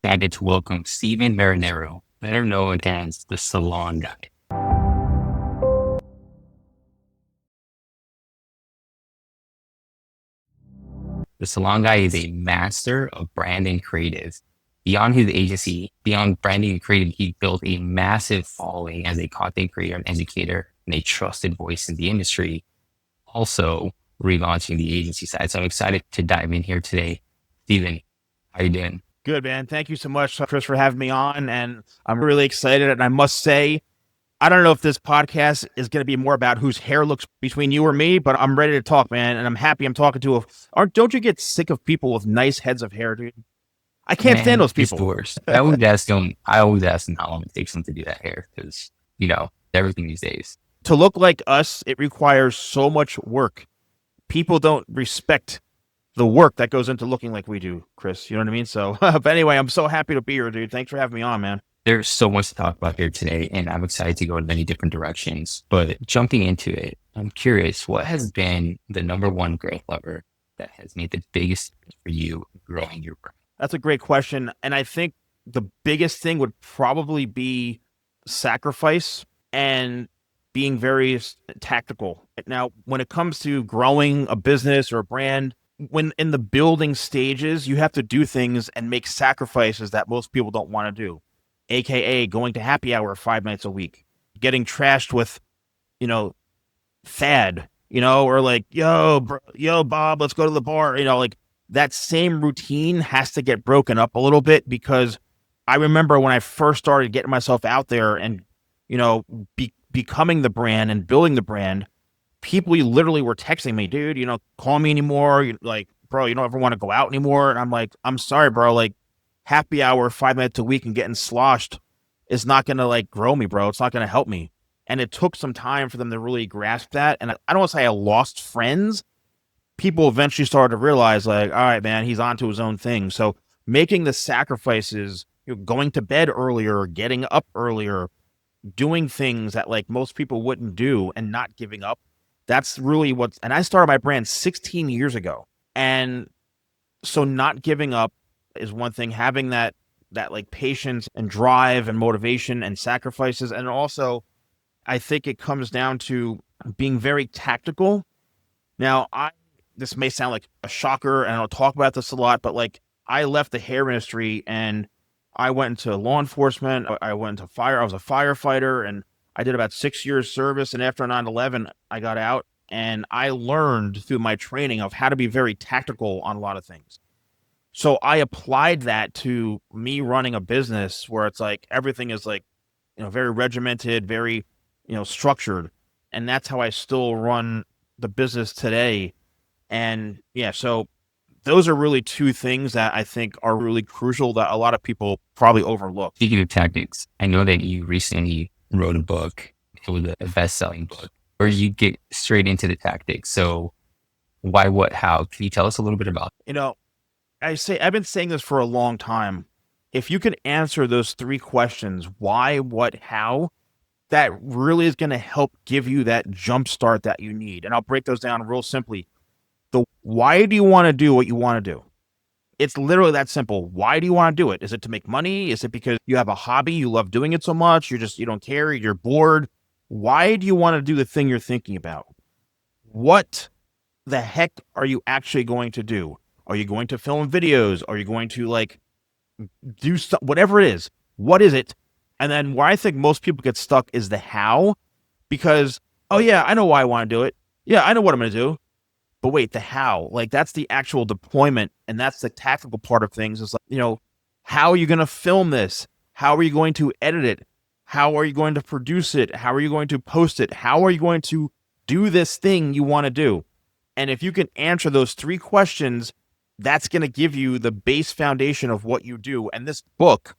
excited to welcome Stephen Marinaro, better known as the Salon Guy. The Salon Guy is a master of brand and creative. Beyond his agency, beyond branding and creative, he built a massive following as a content creator and educator and a trusted voice in the industry. Also, relaunching the agency side. So I'm excited to dive in here today. Stephen, how you doing? Good, man. Thank you so much, Chris, for having me on. And I'm really excited. And I must say, I don't know if this podcast is going to be more about whose hair looks between you or me, but I'm ready to talk, man. And I'm happy I'm talking to don't you get sick of people with nice heads of hair, dude? I can't stand Man, those it's people. the worst. I always ask them how long it takes them to do that hair because, everything these days. To look like us, it requires so much work. People don't respect the work that goes into looking like we do, Chris. You know what I mean? So, but anyway, I'm so happy to be here, dude. Thanks for having me on, man. There's so much to talk about here today, and I'm excited to go in many different directions. But jumping into it, I'm curious, what has been the number one growth lever that has made the biggest difference for you growing your brand? That's a great question. And I think the biggest thing would probably be sacrifice and being very tactical. Now, when it comes to growing a business or a brand, when in the building stages, you have to do things and make sacrifices that most people don't want to do, AKA going to happy hour 5 nights a week, getting trashed with, Thad, or like, yo, Bob, let's go to the bar, like that same routine has to get broken up a little bit because I remember when I first started getting myself out there and, becoming the brand and building the brand, people literally were texting me, dude, call me anymore. Like, bro, you don't ever want to go out anymore. And I'm like, I'm sorry, bro. Like happy hour 5 nights a week and getting sloshed is not going to like grow me, bro. It's not going to help me. And it took some time for them to really grasp that. And I don't want to say I lost friends. People eventually started to realize like, all right, man, he's onto his own thing. So making the sacrifices, going to bed earlier, getting up earlier, doing things that like most people wouldn't do and not giving up. That's really and I started my brand 16 years ago. And so not giving up is one thing, having that like patience and drive and motivation and sacrifices. And also I think it comes down to being very tactical. Now, this may sound like a shocker and I don't talk about this a lot, but like I left the hair industry and I went into law enforcement. I went into fire. I was a firefighter and I did about 6 years service. And after 9/11, I got out and I learned through my training of how to be very tactical on a lot of things. So I applied that to me running a business where it's like everything is like, very regimented, very, structured. And that's how I still run the business today. And yeah, so those are really two things that I think are really crucial that a lot of people probably overlook. Speaking of tactics, I know that you recently wrote a book. It was a best-selling book where you get straight into the tactics. So why, what, how? Can you tell us a little bit about it? I've been saying this for a long time. If you can answer those three questions, why, what, how, that really is going to help give you that jump start that you need. And I'll break those down real simply. Why do you want to do what you want to do? It's literally that simple. Why do you want to do it? Is it to make money? Is it because you have a hobby? You love doing it so much? You don't care. You're bored. Why do you want to do the thing you're thinking about? What the heck are you actually going to do? Are you going to film videos? Are you going to like do whatever it is? What is it? And then where I think most people get stuck is the how, because, oh yeah, I know why I want to do it. Yeah, I know what I'm going to do. But wait, the how, like that's the actual deployment. And that's the tactical part of things is like, how are you going to film this? How are you going to edit it? How are you going to produce it? How are you going to post it? How are you going to do this thing you want to do? And if you can answer those three questions, that's going to give you the base foundation of what you do. And this book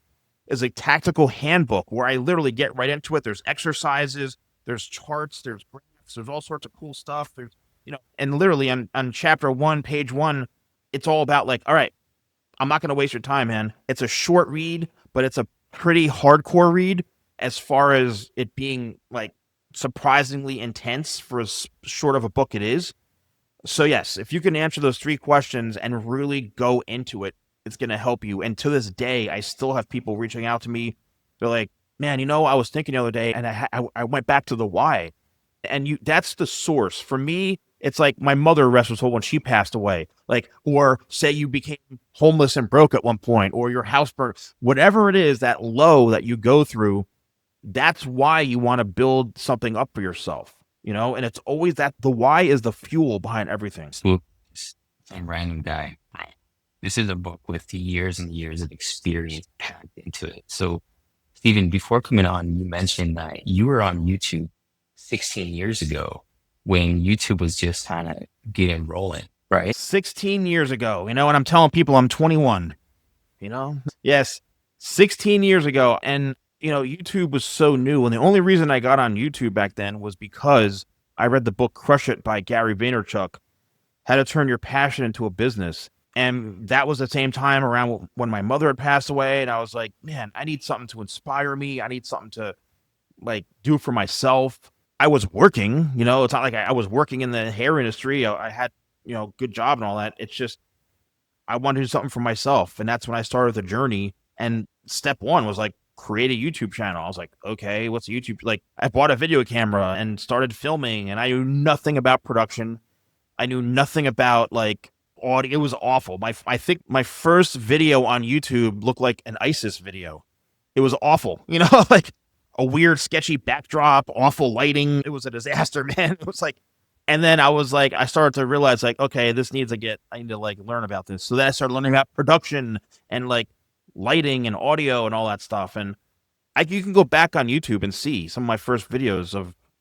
is a tactical handbook where I literally get right into it. There's exercises, there's charts, there's graphs, there's all sorts of cool stuff. There's, and literally on chapter 1, page 1, it's all about like, all right, I'm not going to waste your time, man. It's a short read, but it's a pretty hardcore read as far as it being like surprisingly intense for as short of a book it is. So yes, if you can answer those three questions and really go into it, it's going to help you. And to this day, I still have people reaching out to me. They're like, man, I was thinking the other day and I went back to the why. And that's the source. For me, it's like my mother, rest was told, when she passed away, like, or say you became homeless and broke at one point, or your house burned, whatever it is, that low that you go through, that's why you want to build something up for yourself, and it's always that the why is the fuel behind everything. This book is some random guy. This is a book with years and years of experience packed into it. So, Stephen, before coming on, you mentioned that you were on YouTube 16 years ago when YouTube was just kind of getting rolling, right? 16 years ago, and I'm telling people I'm 21, Yes, 16 years ago. And, YouTube was so new. And the only reason I got on YouTube back then was because I read the book Crush It by Gary Vaynerchuk, How to Turn Your Passion into a Business. And that was the same time around when my mother had passed away. And I was like, man, I need something to inspire me. I need something to do for myself. I was working, it's not like I was working in the hair industry. I had, good job and all that. It's just, I wanted to do something for myself. And that's when I started the journey. And step one was create a YouTube channel. I was like, okay, what's a YouTube? I bought a video camera and started filming, and I knew nothing about production. I knew nothing about audio. It was awful. I think my first video on YouTube looked like an ISIS video. It was awful, a weird, sketchy backdrop, awful lighting. It was a disaster, man. It was and then I started to realize okay, I need to learn about this. So then I started learning about production and lighting and audio and all that stuff. And you can go back on YouTube and see some of my first videos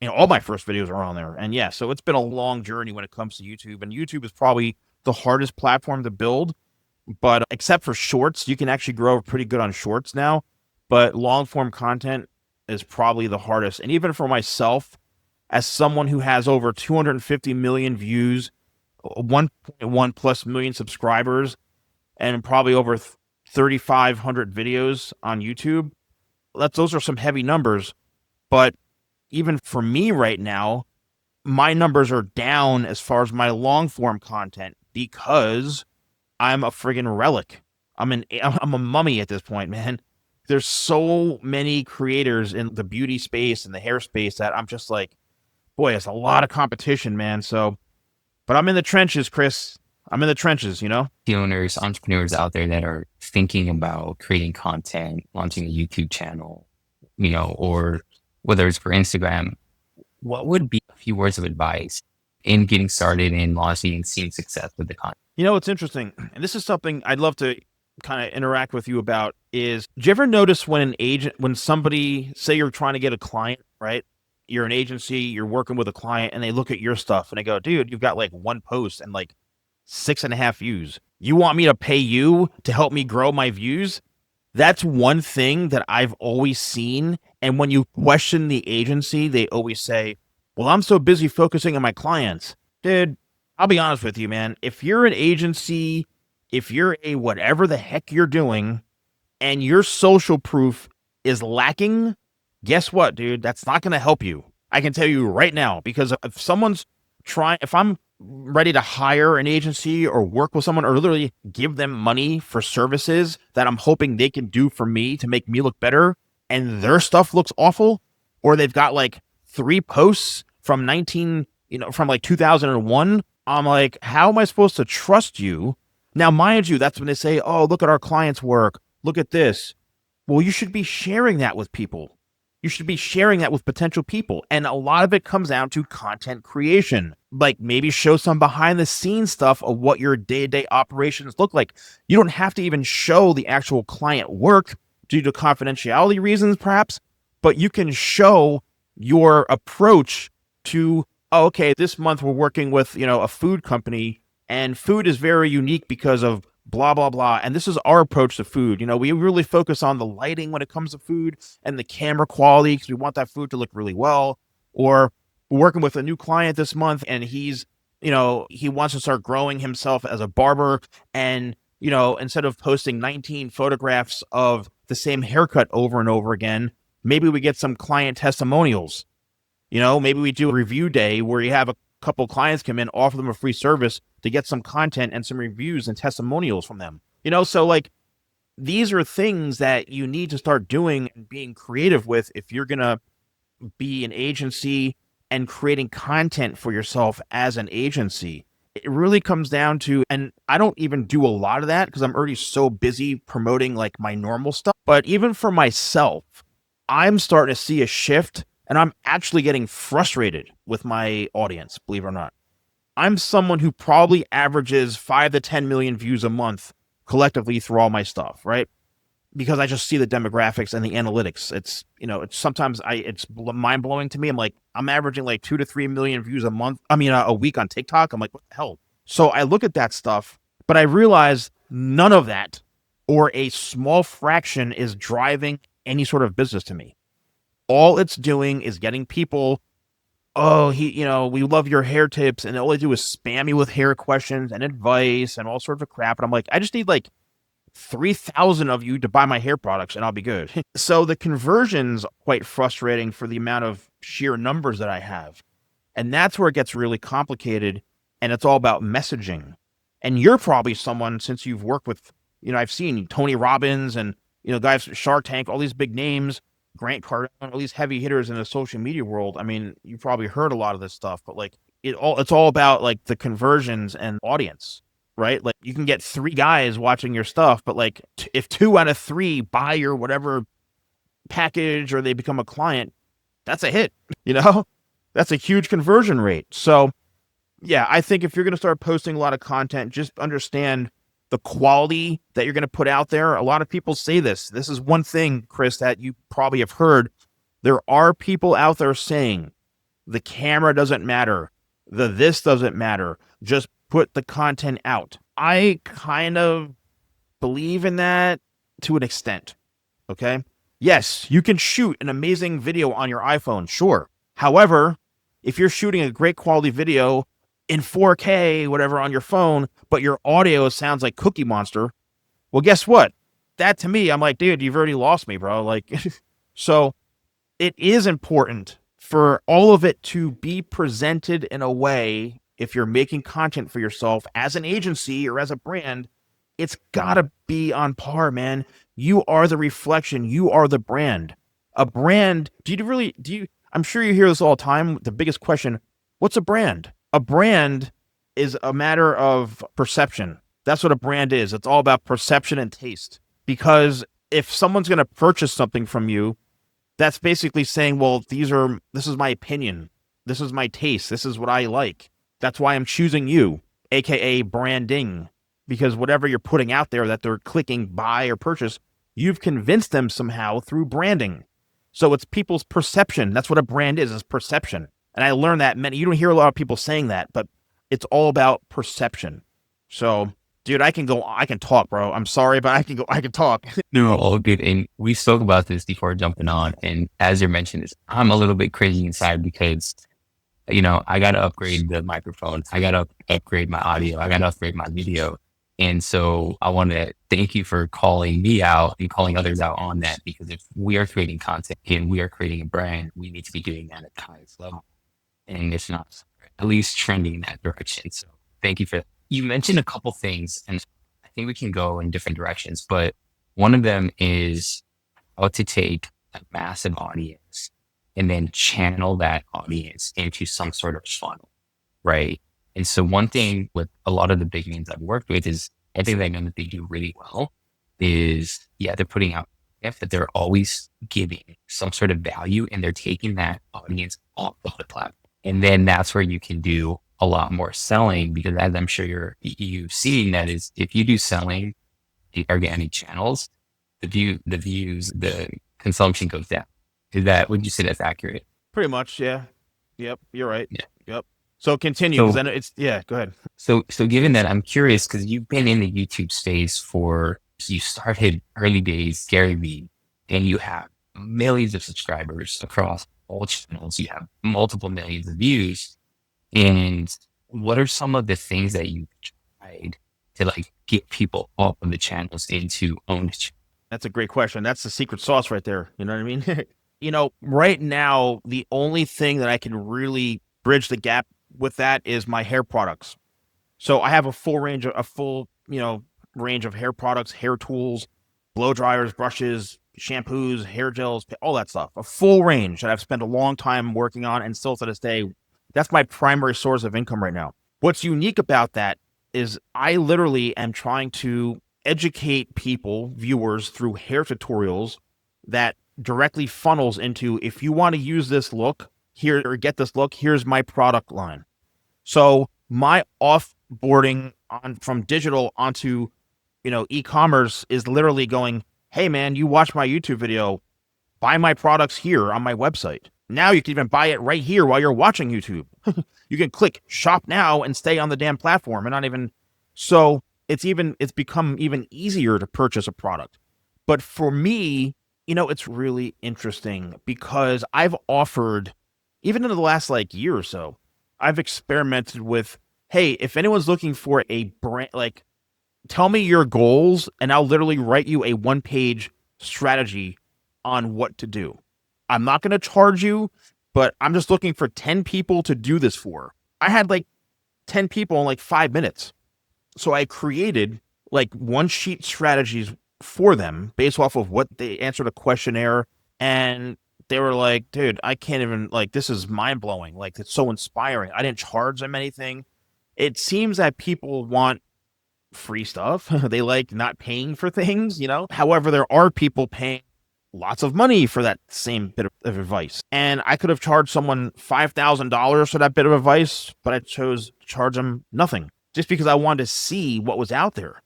all my first videos are on there. And yeah, so it's been a long journey when it comes to YouTube, and YouTube is probably the hardest platform to build, but except for shorts, you can actually grow pretty good on shorts now, but long form content is probably the hardest. And even for myself, as someone who has over 250 million views, 1.1 plus million subscribers, and probably over 3,500 videos on YouTube, those are some heavy numbers. But even for me right now, my numbers are down as far as my long form content because I'm a friggin' relic. I'm a mummy at this point, man. There's so many creators in the beauty space and the hair space that I'm just boy, it's a lot of competition, man. So, but I'm in the trenches, Chris. I'm in the trenches, The owners, entrepreneurs out there that are thinking about creating content, launching a YouTube channel, or whether it's for Instagram, what would be a few words of advice in getting started in launching and seeing success with the content? It's interesting. And this is something I'd love to kind of interact with you about is, do you ever notice when somebody, say you're trying to get a client, right? You're an agency, you're working with a client, and they look at your stuff and they go, dude, you've got one post and 6.5 views. You want me to pay you to help me grow my views? That's one thing that I've always seen. And when you question the agency, they always say, well, I'm so busy focusing on my clients. Dude, I'll be honest with you, man. If you're an agency, if you're a whatever the heck you're doing, and your social proof is lacking, guess what, dude? That's not going to help you. I can tell you right now, because if I'm ready to hire an agency or work with someone or literally give them money for services that I'm hoping they can do for me to make me look better, and their stuff looks awful, or they've got 3 posts from 2001, I'm how am I supposed to trust you? Now, mind you, that's when they say, oh, look at our clients' work. Look at this. Well, you should be sharing that with people. You should be sharing that with potential people. And a lot of it comes down to content creation. Maybe show some behind the scenes stuff of what your day-to-day operations look like. You don't have to even show the actual client work due to confidentiality reasons, perhaps, but you can show your approach to, oh, okay, this month we're working with, a food company, and food is very unique because of blah, blah, blah. And this is our approach to food. We really focus on the lighting when it comes to food and the camera quality because we want that food to look really well. Or we're working with a new client this month, and he wants to start growing himself as a barber. And, instead of posting 19 photographs of the same haircut over and over again, maybe we get some client testimonials. Maybe we do a review day where you have a couple clients come in, offer them a free service to get some content and some reviews and testimonials from them. So like these are things that you need to start doing and being creative with if you're going to be an agency and creating content for yourself as an agency. It really comes down to, and I don't even do a lot of that because I'm already so busy promoting like my normal stuff. But even for myself, I'm starting to see a shift and I'm actually getting frustrated with my audience, believe it or not. I'm someone who probably averages 5 to 10 million views a month collectively through all my stuff, right? Because I just see the demographics and the analytics. It's sometimes it's mind blowing to me. I'm like, I'm averaging like 2 to 3 million views a month. I mean, a week on TikTok. I'm like, what the hell? So I look at that stuff, but I realize none of that or a small fraction is driving any sort of business to me. All it's doing is getting people, oh, we love your hair tips. And all they do is spam me with hair questions and advice and all sorts of crap. And I'm like, I just need like 3,000 of you to buy my hair products and I'll be good. So the conversion's quite frustrating for the amount of sheer numbers that I have. And that's where it gets really complicated. And it's all about messaging. And you're probably someone, since you've worked with, I've seen Tony Robbins and, guys, Shark Tank, all these big names, Grant Cardone, all these heavy hitters in the social media world. I mean, you probably heard a lot of this stuff, but like it's all about like the conversions and audience, right? Like you can get 3 guys watching your stuff, but like if 2 out of 3 buy your whatever package or they become a client, that's a hit, you know? That's a huge conversion rate. So yeah, I think if you're going to start posting a lot of content, just understand the quality that you're going to put out there. A lot of people say this. This is one thing, Chris, that you probably have heard. There are people out there saying the camera doesn't matter. This doesn't matter. Just put the content out. I kind of believe in that to an extent. Okay. Yes, you can shoot an amazing video on your iPhone. Sure. However, if you're shooting a great quality video in 4K, whatever, on your phone, but your audio sounds like Cookie Monster, well, guess what? That to me, I'm like, dude, you've already lost me, bro. Like, so it is important for all of it to be presented in a way, if you're making content for yourself as an agency or as a brand, it's gotta be on par, man. You are the reflection. You are the brand. A brand, I'm sure you hear this all the time. The biggest question, what's a brand? A brand is a matter of perception. That's what a brand is. It's all about perception and taste. Because if someone's going to purchase something from you, that's basically saying, well, this is my opinion. This is my taste. This is what I like. That's why I'm choosing you, aka branding. Because whatever you're putting out there that they're clicking buy or purchase, you've convinced them somehow through branding. So it's people's perception. That's what a brand is perception. And I learned that you don't hear a lot of people saying that, but it's all about perception. So, dude, I can talk, bro. I'm sorry, but I can talk. No, all good. And we spoke about this before jumping on. And as you mentioned, I'm a little bit crazy inside because, I got to upgrade the microphone. I got to upgrade my audio. I got to upgrade my video. And so I want to thank you for calling me out and calling others out on that, because if we are creating content and we are creating a brand, we need to be doing that at the highest level. And it's not at least trending in that direction. So thank you for that. You mentioned a couple things, and I think we can go in different directions, but one of them is how to take a massive audience and then channel that audience into some sort of funnel, right? And so one thing with a lot of the big names I've worked with is I think they know that they do really well is, they're putting out if that they're always giving some sort of value and they're taking that audience off of the platform. And then that's where you can do a lot more selling, because as I'm sure you've seen, that is, if you do selling the organic channels, the views, the consumption goes down. Would you say that's accurate? Pretty much, yeah. Yep, you're right. Yeah. Yep. So continue, because then go ahead. So given that, I'm curious, because you've been in the YouTube space you started early days, Gary Vee, and you have millions of subscribers across all channels. You have multiple millions of views. And what are some of the things that you've tried to like get people off of the channels into own channels? That's a great question. That's the secret sauce right there. You know what I mean? Right now, the only thing that I can really bridge the gap with that is my hair products. So I have a full range of range of hair products, hair tools, blow dryers, brushes, shampoos, hair gels, all that stuff. A full range that I've spent a long time working on, and still to this day, that's my primary source of income right now. What's unique about that is I literally am trying to educate people, viewers, through hair tutorials that directly funnels into, if you want to use this look here or get this look, here's my product line. So my offboarding from digital onto, e-commerce is literally going, hey man, you watch my YouTube video, buy my products here on my website. Now you can even buy it right here while you're watching YouTube. You can click shop now and stay on the damn platform and not even. So it's become even easier to purchase a product. But for me, it's really interesting because I've offered, even in the last year or so, I've experimented with, hey, if anyone's looking for a brand, tell me your goals and I'll literally write you a 1-page strategy on what to do. I'm not going to charge you, but I'm just looking for 10 people to do this for. I had 10 people in 5 minutes. So I created 1-sheet strategies for them based off of what they answered a questionnaire. And they were like, dude, I can't even, this is mind blowing. It's so inspiring. I didn't charge them anything. It seems that people want free stuff. They like not paying for things, However, there are people paying lots of money for that same bit of advice. And I could have charged someone $5,000 for that bit of advice, but I chose to charge them nothing just because I wanted to see what was out there.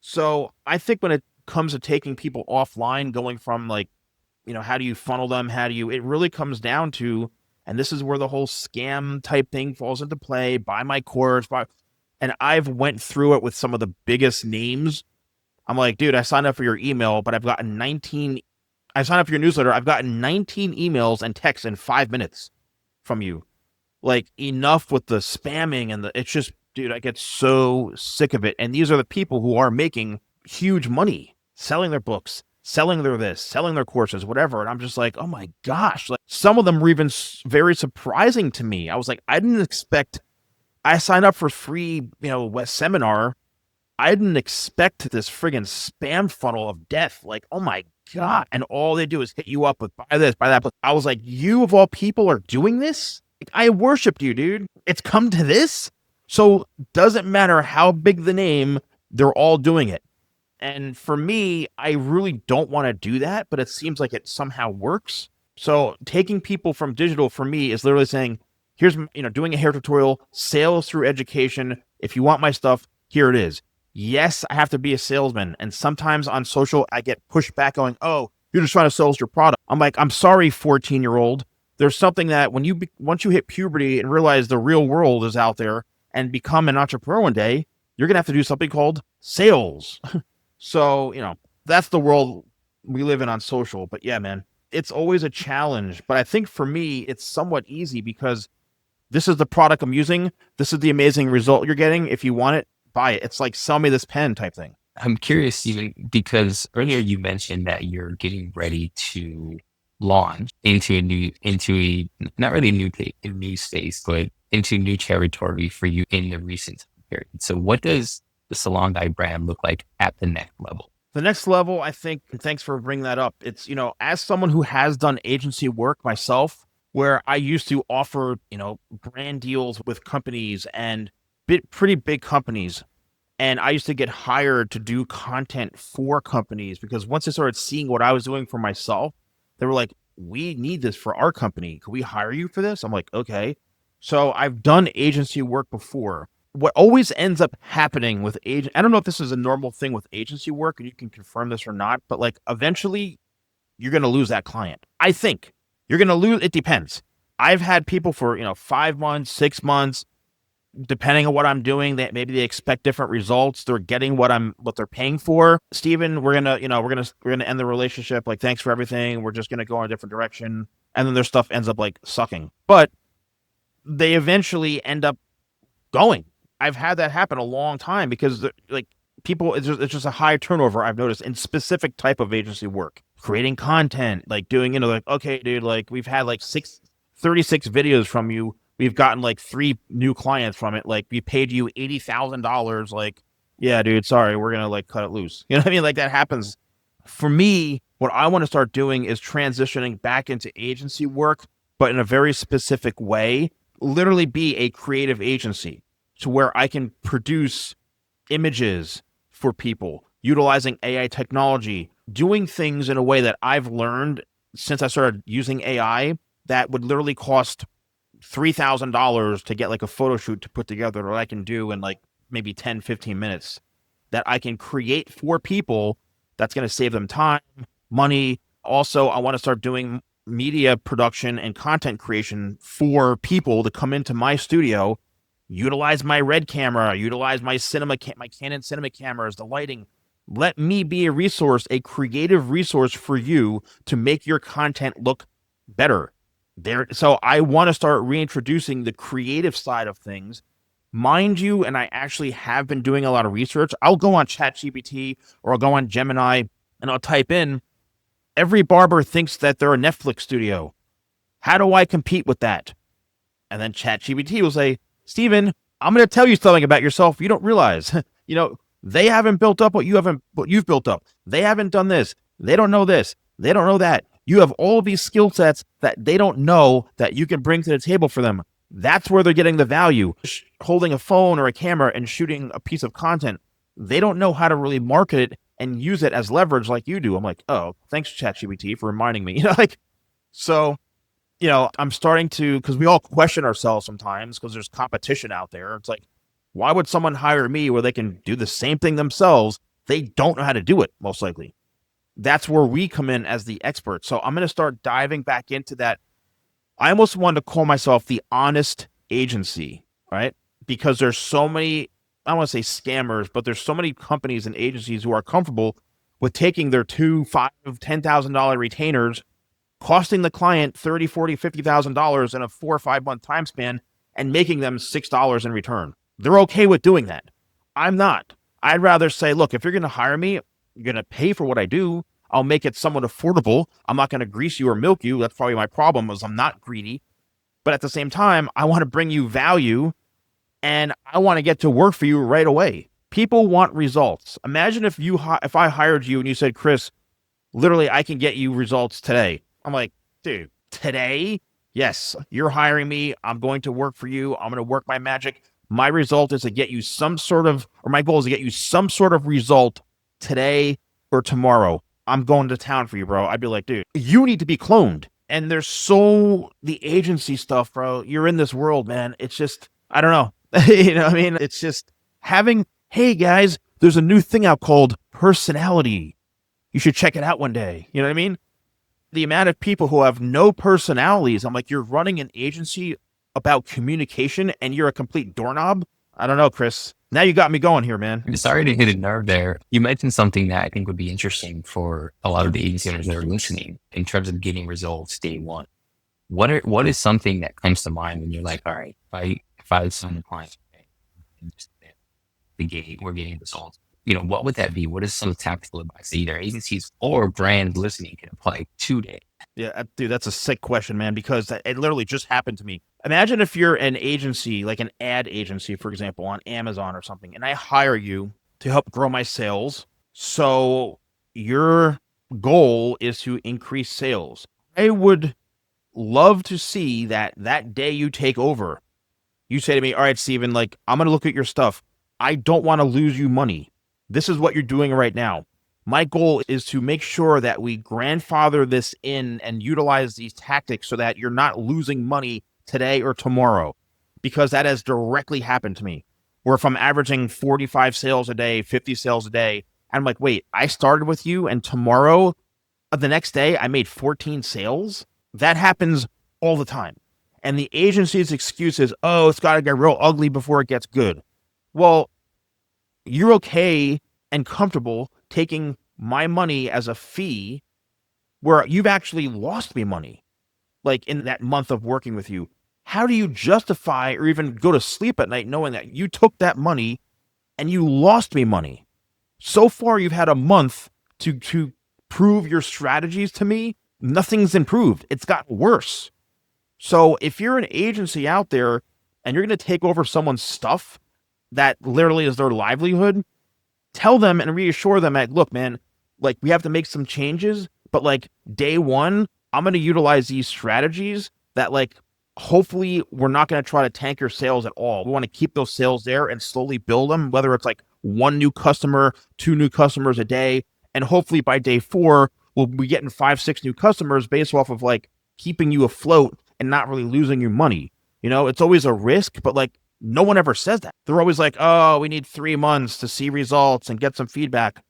So I think when it comes to taking people offline, going from how do you funnel them? It really comes down to, and this is where the whole scam type thing falls into play, buy my course, and I've went through it with some of the biggest names. I'm like, dude, I signed up for your email, but I signed up for your newsletter. I've gotten 19 emails and texts in 5 minutes from you. Enough with the spamming and it's just, dude, I get so sick of it. And these are the people who are making huge money, selling their books, selling their this, selling their courses, whatever. And I'm just like, oh my gosh. Some of them were even very surprising to me. I was like, I didn't expect, I signed up for free, seminar. I didn't expect this friggin' spam funnel of death. Oh my God. And all they do is hit you up with buy this, buy that. But I was like, you of all people are doing this? I worshipped you, dude. It's come to this. So doesn't matter how big the name, they're all doing it. And for me, I really don't want to do that, but it seems like it somehow works. So taking people from digital for me is literally saying, here's, doing a hair tutorial, sales through education. If you want my stuff, here it is. Yes, I have to be a salesman. And sometimes on social, I get pushed back going, oh, you're just trying to sell us your product. I'm like, I'm sorry, 14-year-old. There's something that once you hit puberty and realize the real world is out there and become an entrepreneur one day, you're going to have to do something called sales. So, that's the world we live in on social. But yeah, man, it's always a challenge. But I think for me, it's somewhat easy because this is the product I'm using. This is the amazing result you're getting. If you want it, buy it. It's like sell me this pen type thing. I'm curious, Stephen, because earlier you mentioned that you're getting ready to launch into not really a new space, but into new territory for you in the recent period. So what does the Salon Guy brand look like at the next level? The next level, I think, and thanks for bringing that up. It's, as someone who has done agency work myself, where I used to offer, brand deals with companies and pretty big companies. And I used to get hired to do content for companies because once they started seeing what I was doing for myself, they were like, we need this for our company. Can we hire you for this? I'm like, okay. So I've done agency work before. What always ends up happening with I don't know if this is a normal thing with agency work and you can confirm this or not, but eventually you're going to lose that client. I think you're going to lose. It depends. I've had people for, 5 months, 6 months, depending on what I'm doing, that maybe they expect different results. They're getting what they're paying for. Steven, we're gonna end the relationship. Thanks for everything. We're just gonna go in a different direction. And then their stuff ends up sucking. But they eventually end up going. I've had that happen a long time because people, it's just a high turnover I've noticed in specific type of agency work. Creating content, doing, okay, dude, we've had 36 videos from you. We've gotten 3 new clients from it. We paid you $80,000. yeah, dude, sorry, we're gonna like cut it loose. You know what I mean? Like that happens. For me, what I want to start doing is transitioning back into agency work, but in a very specific way. Literally be a creative agency to where I can produce images for people, utilizing AI technology, doing things in a way that I've learned since I started using AI that would literally cost $3,000 to get like a photo shoot to put together that I can do in like maybe 10, 15 minutes that I can create for people that's going to save them time, money. Also, I want to start doing media production and content creation for people to come into my studio, utilize my red camera, utilize my my Canon cinema cameras, the lighting. Let me be a resource, a creative resource for you to make your content look better. So I want to start reintroducing the creative side of things. Mind you, and I actually have been doing a lot of research. I'll go on ChatGPT or I'll go on Gemini and I'll type in, every barber thinks that they're a Netflix studio. How do I compete with that? And then ChatGPT will say, Stephen, I'm going to tell you something about yourself you don't realize. They haven't built up what you've built up. They haven't done this. They don't know this. They don't know that. You have all of these skill sets that they don't know that you can bring to the table for them. That's where they're getting the value. Holding a phone or a camera and shooting a piece of content, they don't know how to really market it and use it as leverage like you do. I'm like, oh, thanks ChatGPT for reminding me. So I'm starting to, because we all question ourselves sometimes because there's competition out there. It's like, why would someone hire me where they can do the same thing themselves? They don't know how to do it, most likely. That's where we come in as the experts. So I'm going to start diving back into that. I almost want to call myself the honest agency, right? Because there's so many, I don't want to say scammers, but there's so many companies and agencies who are comfortable with taking their $2,000, $5,000, $10,000 retainers, costing the client $30,000, $40,000, $50,000 in a 4 or 5 month time span and making them $6 in return. They're okay with doing that. I'm not. I'd rather say, look, if you're going to hire me, you're going to pay for what I do. I'll make it somewhat affordable. I'm not going to grease you or milk you. That's probably my problem, is I'm not greedy. But at the same time, I want to bring you value and I want to get to work for you right away. People want results. Imagine if I hired you and you said, Chris, literally, I can get you results today. I'm like, dude, today? Yes, you're hiring me. I'm going to work for you. I'm going to work my magic. My result is to get you my goal is to get you some sort of result today or tomorrow. I'm going to town for you, bro. I'd be like, dude, you need to be cloned. And the agency stuff, bro. You're in this world, man. It's just, I don't know. You know what I mean? It's just hey guys, there's a new thing out called personality. You should check it out one day. You know what I mean? The amount of people who have no personalities, I'm like, you're running an agency about communication and you're a complete doorknob? I don't know, Chris. Now you got me going here, man. Sorry to hit a nerve there. You mentioned something that I think would be interesting for a lot of the agency owners that are listening in terms of getting results day one. What is something that comes to mind when you're like, all right, if I sign a client, we're getting results. What would that be? What is some tactical advice that either agencies or brands listening can apply today? Yeah, dude, that's a sick question, man, because it literally just happened to me. Imagine if you're an agency, like an ad agency, for example, on Amazon or something, and I hire you to help grow my sales. So your goal is to increase sales. I would love to see that day you take over, you say to me, all right, Stephen, like, I'm going to look at your stuff. I don't want to lose you money. This is what you're doing right now. My goal is to make sure that we grandfather this in and utilize these tactics so that you're not losing money today or tomorrow, because that has directly happened to me, where if I'm averaging 45 sales a day, 50 sales a day, I'm like, wait, I started with you and tomorrow, the next day, I made 14 sales? That happens all the time. And the agency's excuse is, oh, it's got to get real ugly before it gets good. Well, you're okay and comfortable taking my money as a fee where you've actually lost me money, like in that month of working with you. How do you justify or even go to sleep at night knowing that you took that money and you lost me money? So far, you've had a month to prove your strategies to me. Nothing's improved. It's gotten worse. So if you're an agency out there and you're going to take over someone's stuff that literally is their livelihood, tell them and reassure them that, look, man, like we have to make some changes, but like day one, I'm going to utilize these strategies that like hopefully we're not going to try to tank your sales at all. We want to keep those sales there and slowly build them, whether it's like one new customer, two new customers a day. And hopefully by day four, we'll be getting 5, 6 new customers based off of like keeping you afloat and not really losing your money. You know, it's always a risk, but like no one ever says that. They're always like, oh, we need 3 months to see results and get some feedback.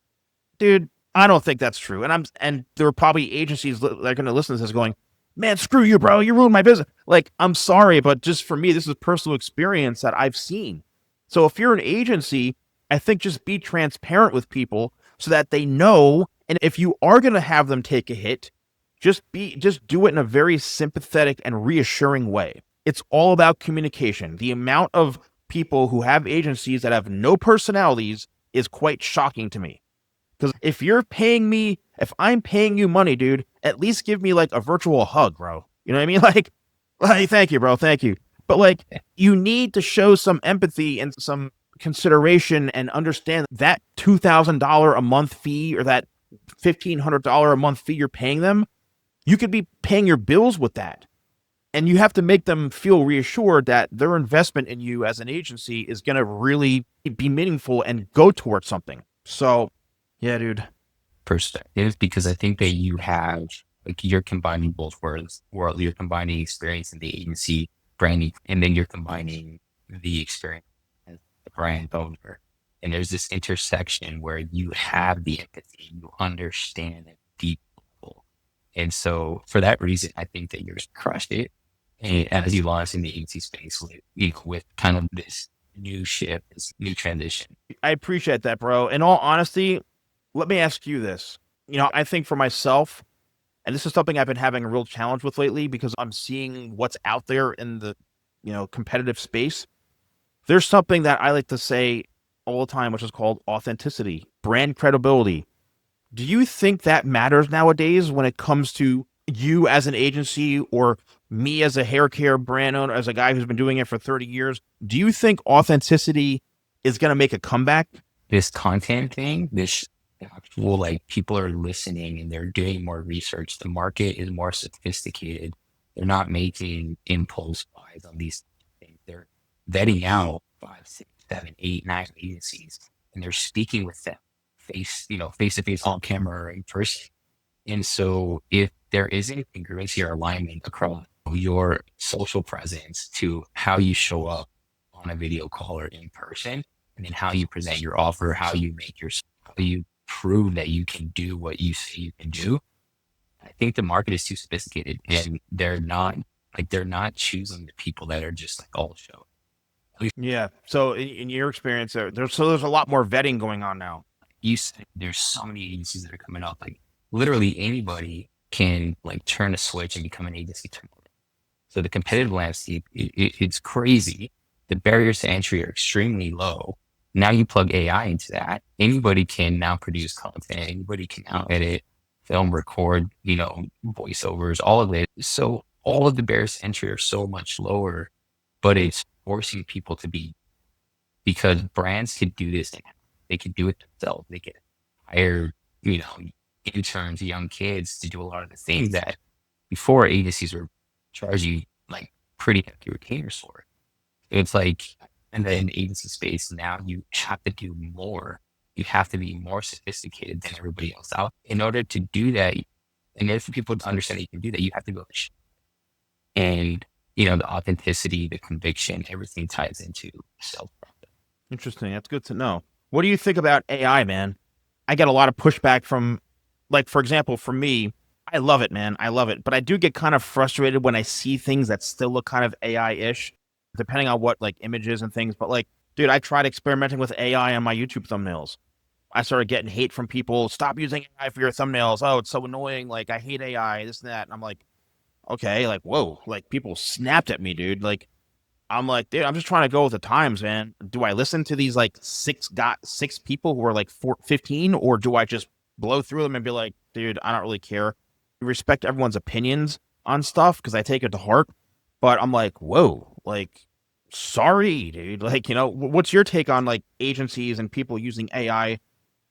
Dude, I don't think that's true. And there are probably agencies that are going to listen to this going, man, screw you, bro. You ruined my business. Like, I'm sorry, but just for me, this is personal experience that I've seen. So if you're an agency, I think just be transparent with people so that they know. And if you are going to have them take a hit, just do it in a very sympathetic and reassuring way. It's all about communication. The amount of people who have agencies that have no personalities is quite shocking to me. Because if I'm paying you money, dude, at least give me like a virtual hug, bro. You know what I mean? Like, thank you, bro. Thank you. But like, you need to show some empathy and some consideration and understand that $2,000 a month fee or that $1,500 a month fee you're paying them. You could be paying your bills with that. And you have to make them feel reassured that their investment in you as an agency is going to really be meaningful and go towards something. So, yeah, dude. Perspective, because I think that you have, like, you're combining both worlds. You're combining experience in the agency branding, and then you're combining the experience as the brand owner. And there's this intersection where you have the empathy, you understand at deep level. And so for that reason, I think that you're crushed it. And as you launch in the agency space with kind of this new shift, this new transition. I appreciate that, bro. In all honesty, let me ask you this. You know, I think for myself, and this is something I've been having a real challenge with lately because I'm seeing what's out there in the, competitive space. There's something that I like to say all the time, which is called authenticity, brand credibility. Do you think that matters nowadays when it comes to you as an agency or me as a hair care brand owner, as a guy who's been doing it for 30 years? Do you think authenticity is going to make a comeback? This content thing, this actual, like, people are listening and they're doing more research. The market is more sophisticated. They're not making impulse buys on these things. They're vetting out 5, 6, 7, 8, 9 agencies, and they're speaking with them face to face on camera or in person. And so if there isn't congruency or alignment across your social presence to how you show up on a video call or in person, and then how you present your offer, how you prove that you can do what you say you can do, I think the market is too sophisticated, and they're not choosing the people that are just like all show. Yeah. So in your experience, there's a lot more vetting going on now. You said there's so many agencies that are coming up. Like, literally anybody can like turn a switch and become an agency. So the competitive landscape, it's crazy. The barriers to entry are extremely low. Now you plug AI into that. Anybody can now produce content. Anybody can now edit, film, record, voiceovers, all of it. So all of the barriers to entry are so much lower, but it's forcing people to be, because brands could do this. They could do it themselves. They could hire, interns, young kids to do a lot of the things that before agencies were charging you like pretty hefty retainers for. It's like, and then in agency space, now you have to do more. You have to be more sophisticated than everybody else out. In order to do that, and if people understand that you can do that, you have to go and the authenticity, the conviction, everything ties into self. Interesting. That's good to know. What do you think about AI, man? I get a lot of pushback from, like, for example, for me, I love it, man. I love it. But I do get kind of frustrated when I see things that still look kind of AI-ish, depending on what, like, images and things. But, like, dude, I tried experimenting with AI on my YouTube thumbnails. I started getting hate from people. Stop using AI for your thumbnails. Oh, it's so annoying. Like, I hate AI, this and that. And I'm like, okay, like, whoa. Like, people snapped at me, dude. Like, I'm like, dude, I'm just trying to go with the times, man. Do I listen to these like six people who are like 15, or do I just blow through them and be like, dude, I don't really care. I respect everyone's opinions on stuff because I take it to heart. But I'm like, whoa, like, sorry, dude. Like, what's your take on like agencies and people using AI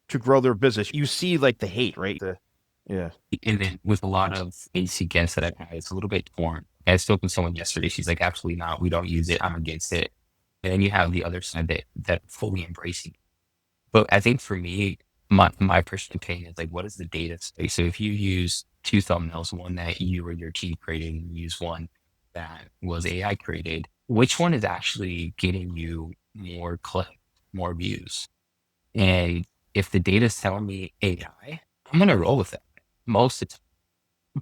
to grow their business. You see like the hate, right? Yeah. And then with a lot of AC guests that I've had, it's a little bit torn. I spoke with someone yesterday. She's like, absolutely not. We don't use it. I'm against it. And then you have the other side that fully embracing it. But I think for me, my personal opinion is like, what is the data say? So if you use two thumbnails, one that you or your team created, and you use one that was AI created, which one is actually getting you more clicks, more views? And if the data's telling me AI, I'm gonna roll with it most of the time.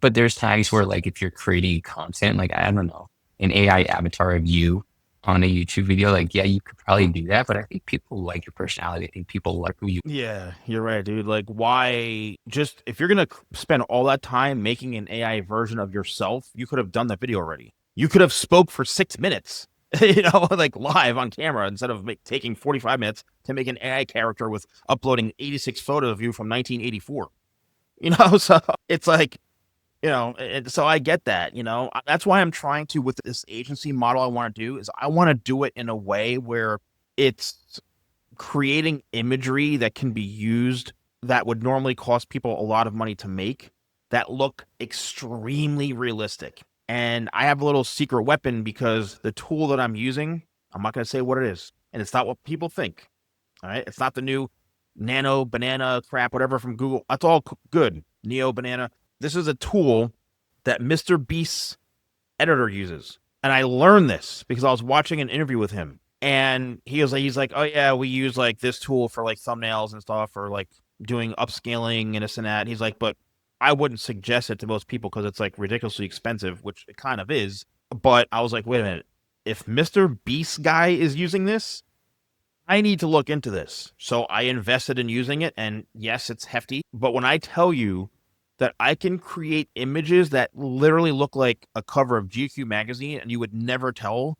But there's times where like if you're creating content, like I don't know, an AI avatar of you on a YouTube video, like yeah, you could probably do that. But I think people like your personality. I think people like who you. Yeah, you're right, dude. Like, why just if you're gonna spend all that time making an AI version of yourself, you could have done that video already. You could have spoke for 6 minutes, like live on camera instead of taking 45 minutes to make an AI character with uploading 86 photos of you from 1984. So it's like, so I get that. That's why I'm trying to with this agency model. I want to do is I want to do it in a way where it's creating imagery that can be used that would normally cost people a lot of money to make that look extremely realistic. And I have a little secret weapon because the tool that I'm using, I'm not going to say what it is. And it's not what people think. All right. It's not the new nano banana crap, whatever from Google. That's all good. Neo banana. This is a tool that Mr. Beast's editor uses. And I learned this because I was watching an interview with him. And he's like, oh yeah, we use like this tool for like thumbnails and stuff, or like doing upscaling and this and that. He's like, but I wouldn't suggest it to most people because it's like ridiculously expensive, which it kind of is. But I was like, wait a minute, if Mr. Beast guy is using this, I need to look into this. So I invested in using it, and yes, it's hefty. But when I tell you that I can create images that literally look like a cover of GQ magazine, and you would never tell.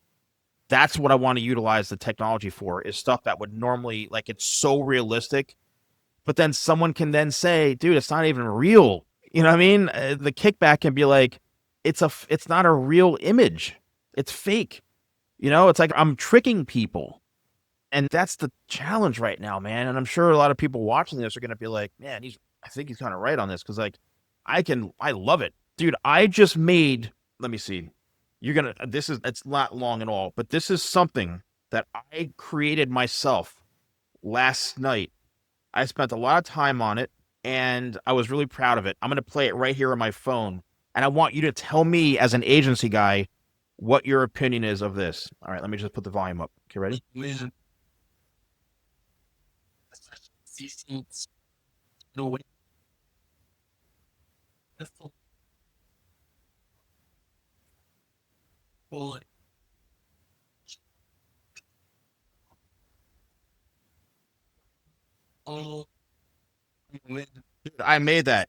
That's what I want to utilize the technology for, is stuff that would normally, like, it's so realistic, but then someone can then say, dude, it's not even real. You know what I mean? The kickback can be like, it's not a real image. It's fake. It's like I'm tricking people. And that's the challenge right now, man. And I'm sure a lot of people watching this are going to be like, man, I think he's kind of right on this. Cause like, I love it, dude. I just made, let me see. It's not long at all, but this is something that I created myself last night. I spent a lot of time on it and I was really proud of it. I'm going to play it right here on my phone. And I want you to tell me as an agency guy what your opinion is of this. All right, let me just put the volume up. Okay, ready? Dude, I made that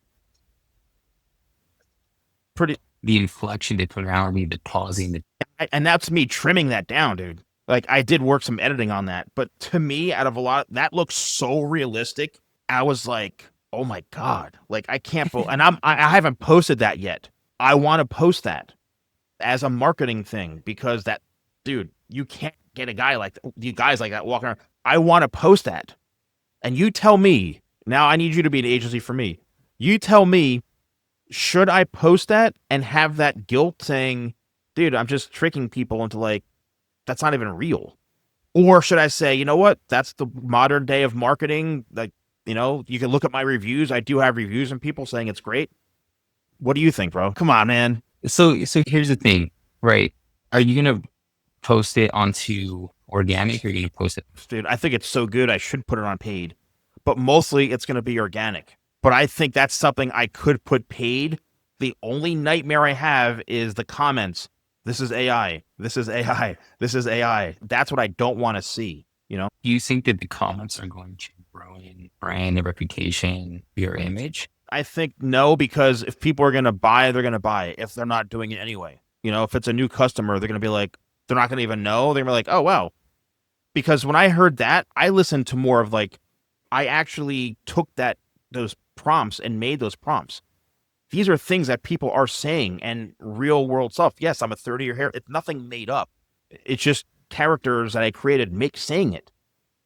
pretty. The inflection they put around me, the pausing, And that's me trimming that down, dude. Like I did work some editing on that, but to me, out of a lot, that looks so realistic. I was like, oh my God, like I can't, and I haven't posted that yet. I want to post that as a marketing thing because that, dude, you can't get a guy like you guys like that walking around. I want to post that. And you tell me, now I need you to be an agency for me. You tell me, should I post that and have that guilt saying, dude, I'm just tricking people into like, that's not even real? Or should I say, you know what? That's the modern day of marketing. Like, you can look at my reviews. I do have reviews and people saying it's great. What do you think, bro? Come on, man. So here's the thing, right? Are you going to post it onto organic or are you going to post it? Dude, I think it's so good. I should put it on paid, but mostly it's going to be organic. But I think that's something I could put paid. The only nightmare I have is the comments. This is AI. This is AI. This is AI. That's what I don't want to see. Do you think that the comments are going to ruin brand and reputation, your image? I think no, because if people are going to buy, they're going to buy if they're not doing it anyway. If it's a new customer, they're going to be like, they're not going to even know. They're going to be like, oh, wow. Because when I heard that, I listened to more of like, I actually took those prompts and made those prompts. These are things that people are saying and real world stuff. Yes, I'm a 30-year hair. It's nothing made up. It's just characters that I created saying it.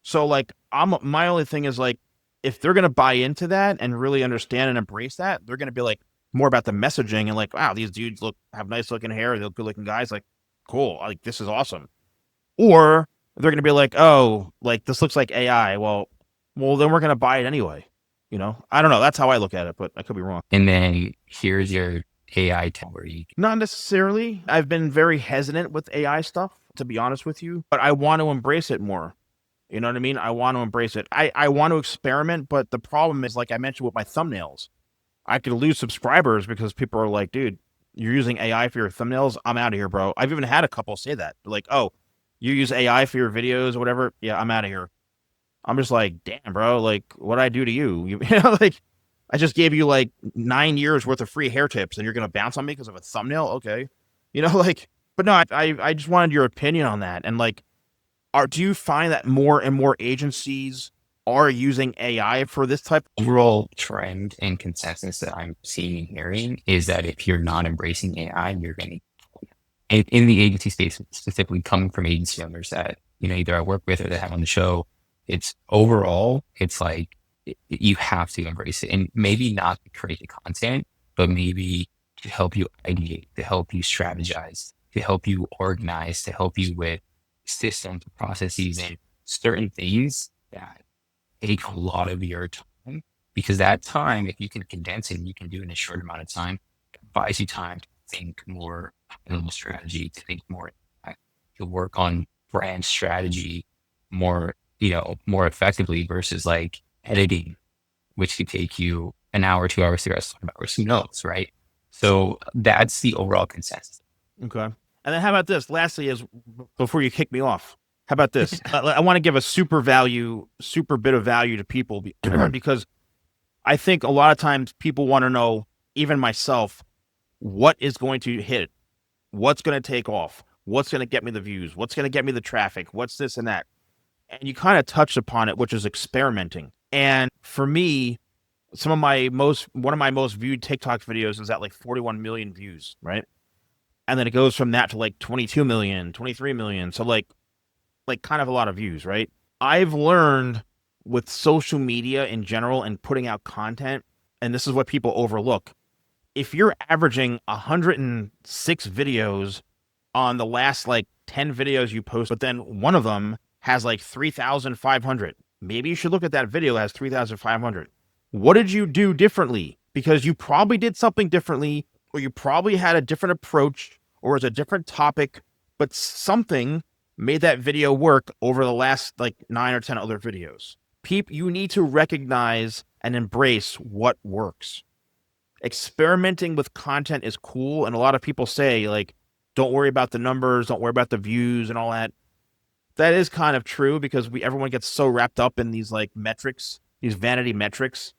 So like, my only thing is like, if they're going to buy into that and really understand and embrace that, they're going to be like more about the messaging and like, wow, these dudes have nice looking hair. They're good looking guys. Like, cool. Like, this is awesome. Or they're going to be like, oh, like this looks like AI. Well, then we're going to buy it anyway. I don't know. That's how I look at it, but I could be wrong. And then here's your AI tool where you Not necessarily. I've been very hesitant with AI stuff, to be honest with you, but I want to embrace it more. You know what I mean? I want to embrace it. I want to experiment, but the problem is, like I mentioned with my thumbnails, I could lose subscribers because people are like, dude, you're using AI for your thumbnails. I'm out of here, bro. I've even had a couple say that. They're like, oh, you use AI for your videos or whatever. Yeah, I'm out of here. I'm just like, damn, bro, like, what'd I do to you? Like, I just gave you like 9 years worth of free hair tips and you're going to bounce on me because of a thumbnail? Okay. Like, but no, I just wanted your opinion on that. And like, do you find that more and more agencies are using AI for this type? overall trend and consensus that I'm seeing and hearing is that if you're not embracing AI, you're going to, in the agency space, specifically coming from agency owners that, either I work with or that have on the show, it's overall, it's like you have to embrace it, and maybe not to create the content, but maybe to help you ideate, to help you strategize, to help you organize, to help you with systems, processes, and certain things that take a lot of your time. Because that time, if you can condense it and you can do it in a short amount of time, it buys you time to think more high-level strategy, to think more, to work on brand strategy more, more effectively versus like editing, which could take you an hour, 2 hours, 3 hours, or some notes, right? So that's the overall consensus. Okay. And then how about this? Lastly, is before you kick me off, how about this? I want to give a super bit of value to people because I think a lot of times people want to know, even myself, what is going to hit, what's going to take off, what's going to get me the views, what's going to get me the traffic, what's this and that. And you kind of touched upon it, which is experimenting. And for me, one of my most viewed TikTok videos is at like 41 million views, right? And then it goes from that to like 22 million, 23 million. So like kind of a lot of views, right? I've learned with social media in general and putting out content, and this is what people overlook. If you're averaging 106 videos on the last like 10 videos you post, but then one of them has like 3,500, maybe you should look at that video that has 3,500. What did you do differently? Because you probably did something differently, or you probably had a different approach, or it's a different topic, but something made that video work over the last like 9 or 10 other videos. You need to recognize and embrace what works. Experimenting with content is cool, and a lot of people say like, don't worry about the numbers, don't worry about the views and all that. That is kind of true because everyone gets so wrapped up in these like metrics, these vanity metrics.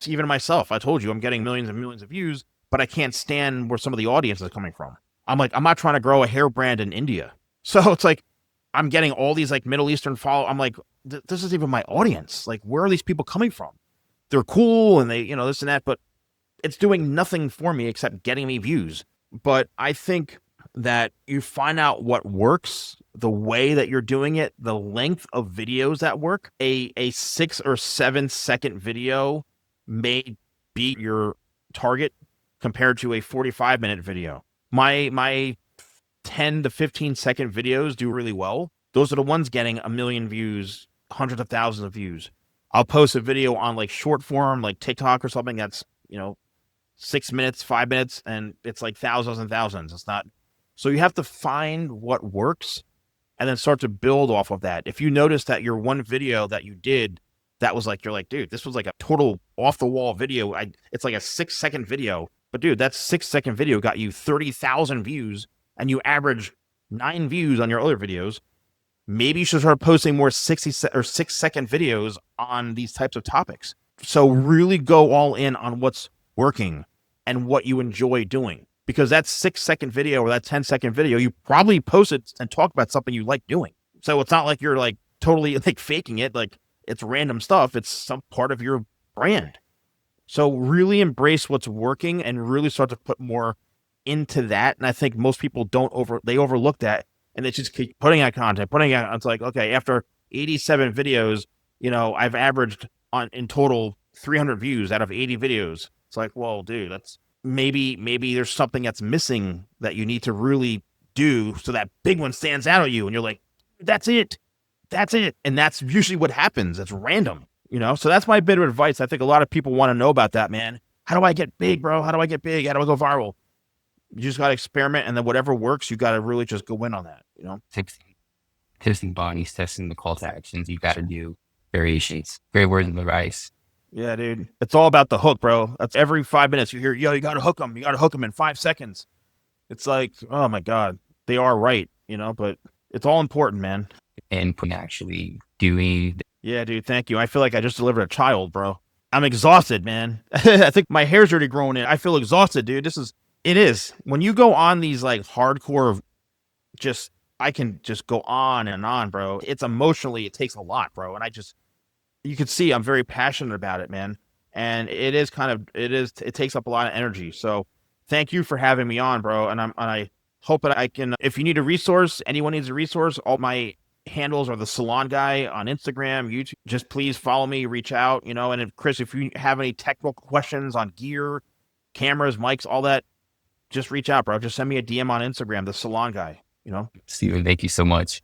Even myself, I told you I'm getting millions and millions of views, but I can't stand where some of the audience is coming from. I'm like, I'm not trying to grow a hair brand in India. So it's like, I'm getting all these like Middle Eastern follow. I'm like, this isn't even my audience. Like, where are these people coming from? They're cool and they, this and that, but it's doing nothing for me except getting me views. But I think that you find out what works, the way that you're doing it, the length of videos that work. A 6 or 7 second video may be your target compared to a 45-minute video. My 10 to 15 second videos do really well. Those are the ones getting 1 million views, hundreds of thousands of views. I'll post a video on like short form, like TikTok or something that's, 6 minutes, 5 minutes, and it's like thousands and thousands. It's not. So you have to find what works and then start to build off of that. If you notice that your one video that you did, that was like, you're like, dude, this was like a total off the wall video. It's like a 6 second video, but dude, that 6 second video got you 30,000 views and you average 9 views on your other videos. Maybe you should start posting more 60 or 6 second videos on these types of topics. So really go all in on what's working and what you enjoy doing, because that 6 second video or that 10 second video, you probably post it and talk about something you like doing. So it's not like you're like totally like faking it. Like it's random stuff. It's some part of your brand. So really embrace what's working and really start to put more into that. And I think most people they overlook that and they just keep putting out content. It's like, okay, after 87 videos, I've averaged on in total 300 views out of 80 videos. It's like, well, dude, that's maybe there's something that's missing that you need to really do so that big one stands out at you. And you're like, that's it. That's it. And that's usually what happens. It's random, So that's my bit of advice. I think a lot of people want to know about that, man. How do I get big, bro? How do I get big? How do I go viral? You just got to experiment, and then whatever works, you got to really just go in on that. Testing bodies, testing the call to actions. You got to do variations. Great words of advice. Yeah, dude. It's all about the hook, bro. That's every 5 minutes you hear, yo, you got to hook them. You got to hook them in 5 seconds. It's like, oh my God, they are right, but it's all important, man. And actually doing. Yeah, dude. Thank you. I feel like I just delivered a child, bro. I'm exhausted, man. I think my hair's already grown in. I feel exhausted, dude. It is. When you go on these like hardcore, I can just go on and on, bro. It's emotionally, it takes a lot, bro. And you can see I'm very passionate about it, man. And it takes up a lot of energy. So thank you for having me on, bro. And I hope that I can, if you need a resource, anyone needs a resource, all my handles are the Salon Guy on Instagram, YouTube. Just please follow me, reach out, and if Chris, if you have any technical questions on gear, cameras, mics, all that, just reach out, bro. Just send me a DM on Instagram, the Salon Guy, Stephen, thank you so much.